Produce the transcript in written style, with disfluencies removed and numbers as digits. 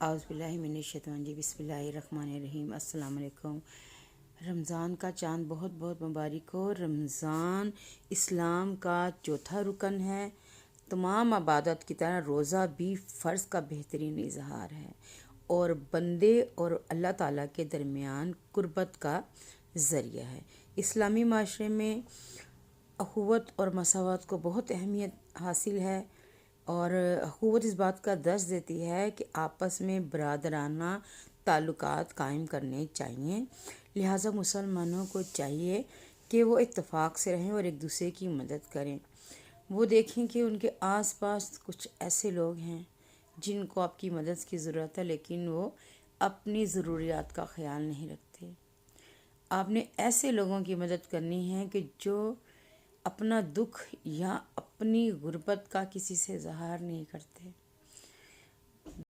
اعوذ باللہ من الشیطان الرجیم، بسم اللہ الرحمن الرحیم۔ السلام علیکم۔ رمضان کا چاند بہت بہت مبارک ہو۔ رمضان اسلام کا چوتھا رکن ہے۔ تمام عبادت کی طرح روزہ بھی فرض کا بہترین اظہار ہے اور بندے اور اللہ تعالیٰ کے درمیان قربت کا ذریعہ ہے۔ اسلامی معاشرے میں اخوت اور مساوات کو بہت اہمیت حاصل ہے، اور اخوت اس بات کا درس دیتی ہے کہ آپس میں برادرانہ تعلقات قائم کرنے چاہیے، لہٰذا مسلمانوں کو چاہیے کہ وہ اتفاق سے رہیں اور ایک دوسرے کی مدد کریں۔ وہ دیکھیں کہ ان کے آس پاس کچھ ایسے لوگ ہیں جن کو آپ کی مدد کی ضرورت ہے، لیکن وہ اپنی ضروریات کا خیال نہیں رکھتے۔ آپ نے ایسے لوگوں کی مدد کرنی ہے کہ جو اپنا دکھ یا اپنی غربت کا کسی سے اظہار نہیں کرتے۔